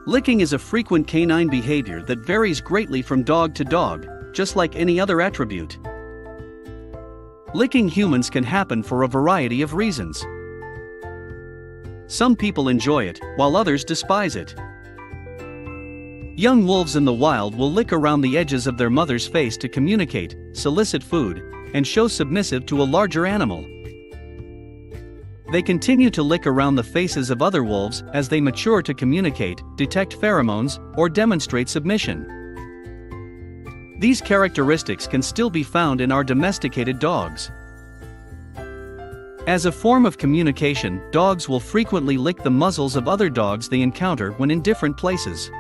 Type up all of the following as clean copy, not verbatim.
Licking is a frequent canine behavior that varies greatly from dog to dog, just like any other attribute. Licking humans can happen for a variety of reasons. Some people enjoy it, while others despise it. Young wolves in the wild will lick around the edges of their mother's face to communicate, solicit food, and show submissive to a larger animal. They continue to lick around the faces of other wolves as they mature to communicate, detect pheromones, or demonstrate submission. These characteristics can still be found in our domesticated dogs. As a form of communication, dogs will frequently lick the muzzles of other dogs they encounter when in different places.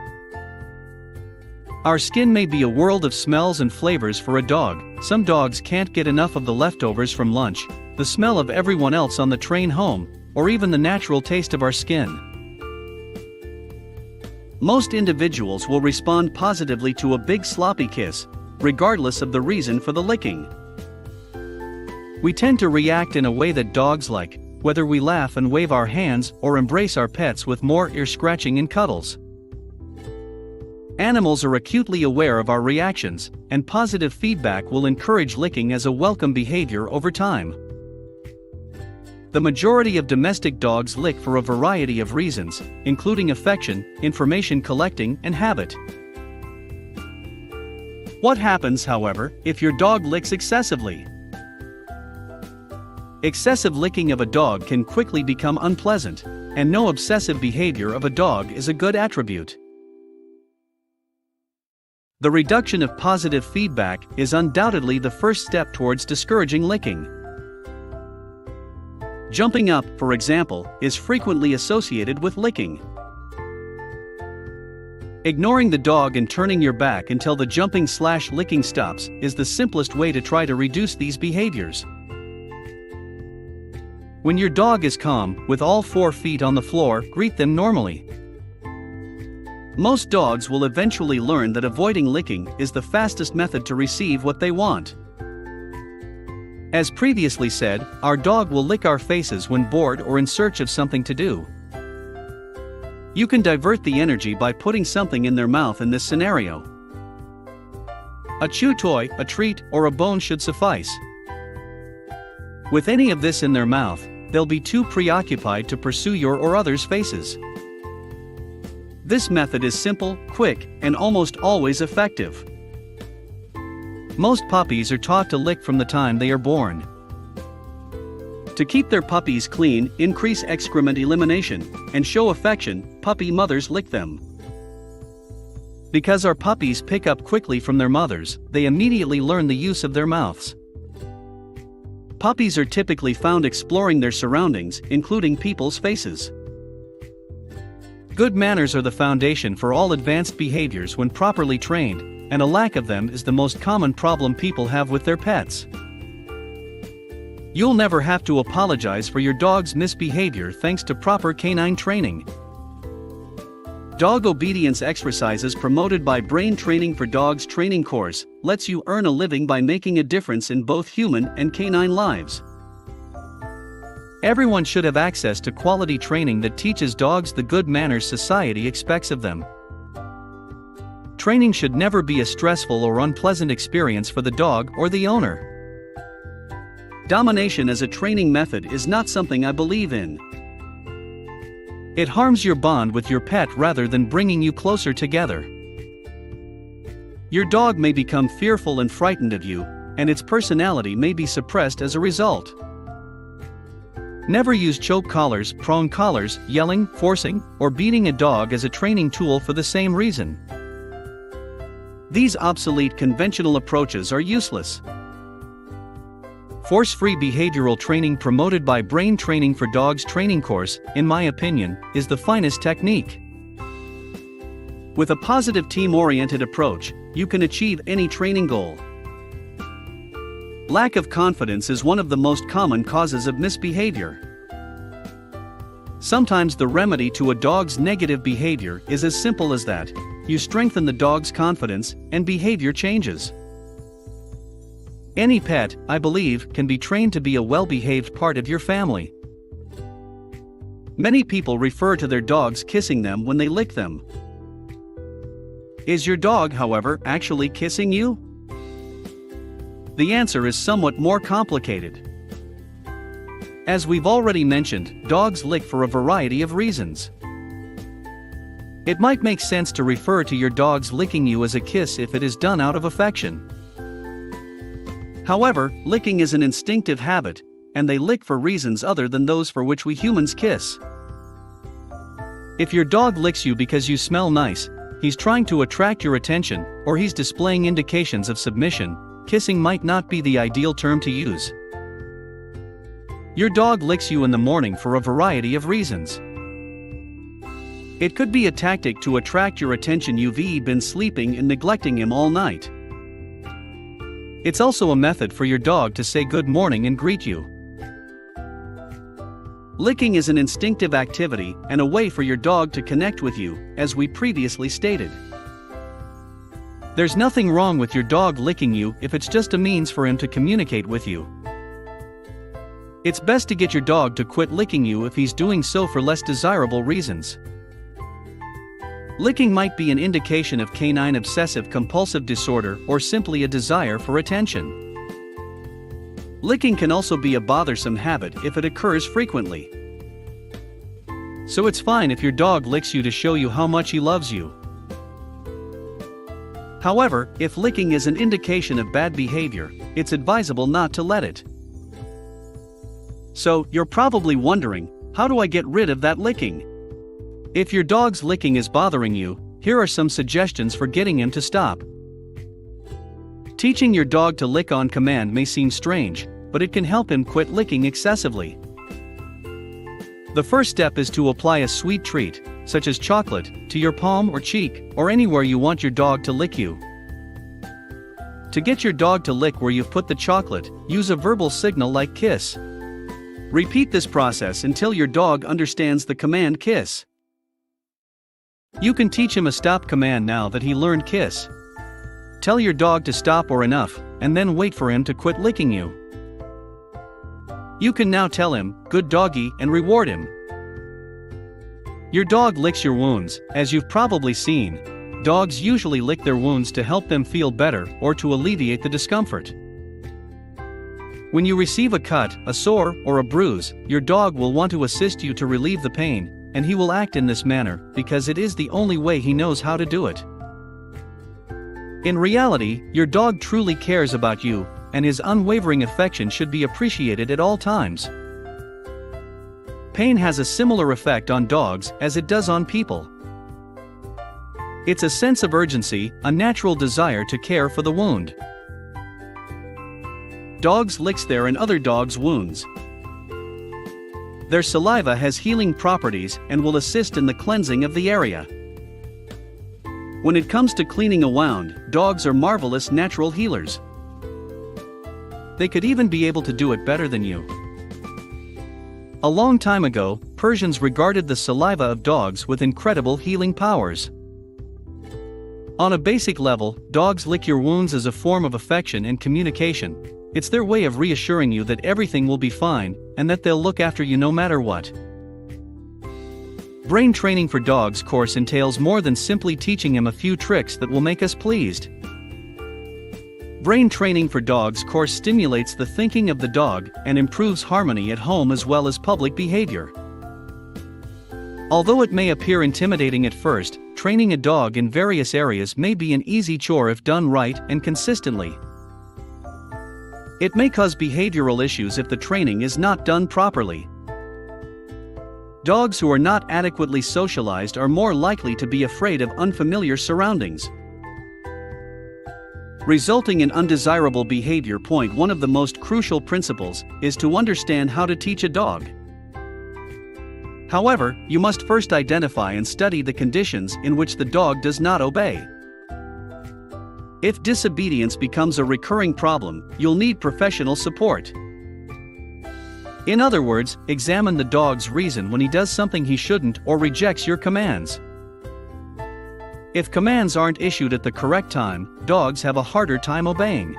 Our skin may be a world of smells and flavors for a dog. Some dogs can't get enough of the leftovers from lunch, the smell of everyone else on the train home, or even the natural taste of our skin. Most individuals will respond positively to a big sloppy kiss, regardless of the reason for the licking. We tend to react in a way that dogs like, whether we laugh and wave our hands or embrace our pets with more ear scratching and cuddles. Animals are acutely aware of our reactions, and positive feedback will encourage licking as a welcome behavior over time. The majority of domestic dogs lick for a variety of reasons, including affection, information collecting, and habit. What happens, however, if your dog licks excessively? Excessive licking of a dog can quickly become unpleasant, and no obsessive behavior of a dog is a good attribute. The reduction of positive feedback is undoubtedly the first step towards discouraging licking. Jumping up, for example, is frequently associated with licking. Ignoring the dog and turning your back until the jumping/licking stops is the simplest way to try to reduce these behaviors. When your dog is calm, with all 4 feet on the floor, greet them normally. Most dogs will eventually learn that avoiding licking is the fastest method to receive what they want. As previously said, our dog will lick our faces when bored or in search of something to do. You can divert the energy by putting something in their mouth in this scenario. A chew toy, a treat, or a bone should suffice. With any of this in their mouth, they'll be too preoccupied to pursue your or others' faces. This method is simple, quick, and almost always effective. Most puppies are taught to lick from the time they are born. To keep their puppies clean, increase excrement elimination, and show affection, puppy mothers lick them. Because our puppies pick up quickly from their mothers, they immediately learn the use of their mouths. Puppies are typically found exploring their surroundings, including people's faces. Good manners are the foundation for all advanced behaviors when properly trained, and a lack of them is the most common problem people have with their pets. You'll never have to apologize for your dog's misbehavior thanks to proper canine training. Dog obedience exercises promoted by Brain Training for Dogs training course lets you earn a living by making a difference in both human and canine lives. Everyone should have access to quality training that teaches dogs the good manners society expects of them. Training should never be a stressful or unpleasant experience for the dog or the owner. Domination as a training method is not something I believe in. It harms your bond with your pet rather than bringing you closer together. Your dog may become fearful and frightened of you, and its personality may be suppressed as a result. Never use choke collars, prong collars, yelling, forcing, or beating a dog as a training tool for the same reason. These obsolete conventional approaches are useless. Force-free behavioral training promoted by Brain Training for Dogs training course, in my opinion, is the finest technique. With a positive team-oriented approach, you can achieve any training goal. Lack of confidence is one of the most common causes of misbehavior. Sometimes the remedy to a dog's negative behavior is as simple as that. You strengthen the dog's confidence, and behavior changes. Any pet, I believe, can be trained to be a well-behaved part of your family. Many people refer to their dogs kissing them when they lick them. Is your dog, however, actually kissing you? The answer is somewhat more complicated. As we've already mentioned, dogs lick for a variety of reasons. It might make sense to refer to your dog's licking you as a kiss if it is done out of affection. However, licking is an instinctive habit, and they lick for reasons other than those for which we humans kiss. If your dog licks you because you smell nice, he's trying to attract your attention, or he's displaying indications of submission, kissing might not be the ideal term to use. Your dog licks you in the morning for a variety of reasons. It could be a tactic to attract your attention. You've been sleeping and neglecting him all night. It's also a method for your dog to say good morning and greet you. Licking is an instinctive activity and a way for your dog to connect with you, as we previously stated. There's nothing wrong with your dog licking you if it's just a means for him to communicate with you. It's best to get your dog to quit licking you if he's doing so for less desirable reasons. Licking might be an indication of canine obsessive-compulsive disorder or simply a desire for attention. Licking can also be a bothersome habit if it occurs frequently. So it's fine if your dog licks you to show you how much he loves you. However, if licking is an indication of bad behavior, it's advisable not to let it. So, you're probably wondering, how do I get rid of that licking? If your dog's licking is bothering you, here are some suggestions for getting him to stop. Teaching your dog to lick on command may seem strange, but it can help him quit licking excessively. The first step is to apply a sweet treat, such as chocolate, to your palm or cheek, or anywhere you want your dog to lick you. To get your dog to lick where you've put the chocolate, use a verbal signal like kiss. Repeat this process until your dog understands the command kiss. You can teach him a stop command now that he learned kiss. Tell your dog to stop or enough, and then wait for him to quit licking you. You can now tell him, good doggy, and reward him. Your dog licks your wounds. As you've probably seen, dogs usually lick their wounds to help them feel better or to alleviate the discomfort. When you receive a cut, a sore, or a bruise, your dog will want to assist you to relieve the pain, and he will act in this manner because it is the only way he knows how to do it. In reality, your dog truly cares about you, and his unwavering affection should be appreciated at all times. Pain has a similar effect on dogs as it does on people. It's a sense of urgency, a natural desire to care for the wound. Dogs lick their and other dogs' wounds. Their saliva has healing properties and will assist in the cleansing of the area. When it comes to cleaning a wound, dogs are marvelous natural healers. They could even be able to do it better than you. A long time ago, Persians regarded the saliva of dogs with incredible healing powers. On a basic level, dogs lick your wounds as a form of affection and communication. It's their way of reassuring you that everything will be fine, and that they'll look after you no matter what. Brain Training for Dogs course entails more than simply teaching him a few tricks that will make us pleased. Brain Training for Dogs course stimulates the thinking of the dog and improves harmony at home as well as public behavior. Although it may appear intimidating at first, training a dog in various areas may be an easy chore if done right and consistently. It may cause behavioral issues if the training is not done properly. Dogs who are not adequately socialized are more likely to be afraid of unfamiliar surroundings, resulting in undesirable behavior. One of the most crucial principles is to understand how to teach a dog. However, you must first identify and study the conditions in which the dog does not obey. If disobedience becomes a recurring problem, you'll need professional support. In other words, examine the dog's reason when he does something he shouldn't or rejects your commands. If commands aren't issued at the correct time, dogs have a harder time obeying.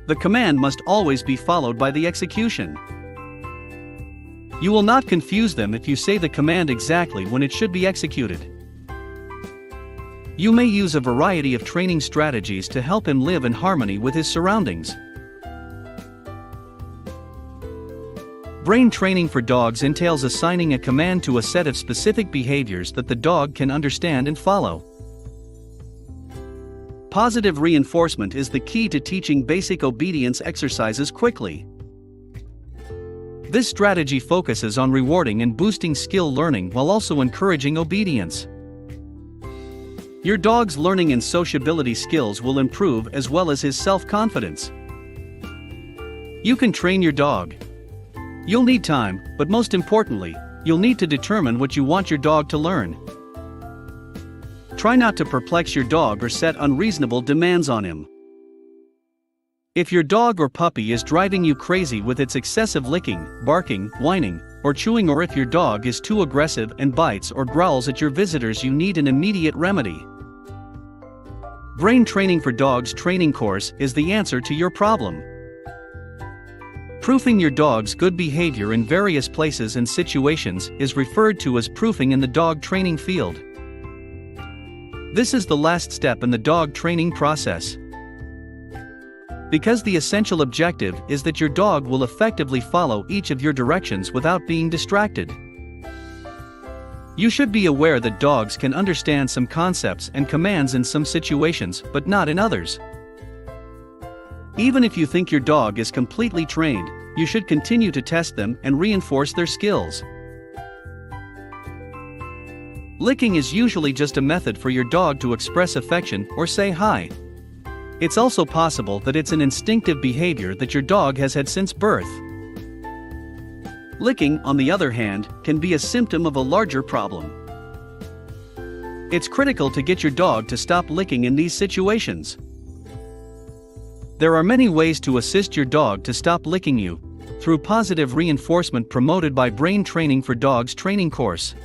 The command must always be followed by the execution. You will not confuse them if you say the command exactly when it should be executed. You may use a variety of training strategies to help him live in harmony with his surroundings. Brain training for dogs entails assigning a command to a set of specific behaviors that the dog can understand and follow. Positive reinforcement is the key to teaching basic obedience exercises quickly. This strategy focuses on rewarding and boosting skill learning while also encouraging obedience. Your dog's learning and sociability skills will improve as well as his self-confidence. You can train your dog. You'll need time, but most importantly, you'll need to determine what you want your dog to learn. Try not to perplex your dog or set unreasonable demands on him. If your dog or puppy is driving you crazy with its excessive licking, barking, whining, or chewing, or if your dog is too aggressive and bites or growls at your visitors, you need an immediate remedy. Brain Training for Dogs training course is the answer to your problem. Proofing your dog's good behavior in various places and situations is referred to as proofing in the dog training field. This is the last step in the dog training process, because the essential objective is that your dog will effectively follow each of your directions without being distracted. You should be aware that dogs can understand some concepts and commands in some situations, but not in others. Even if you think your dog is completely trained, you should continue to test them and reinforce their skills. Licking is usually just a method for your dog to express affection or say hi. It's also possible that it's an instinctive behavior that your dog has had since birth. Licking, on the other hand, can be a symptom of a larger problem. It's critical to get your dog to stop licking in these situations. There are many ways to assist your dog to stop licking you, through positive reinforcement promoted by Brain Training for Dogs training course.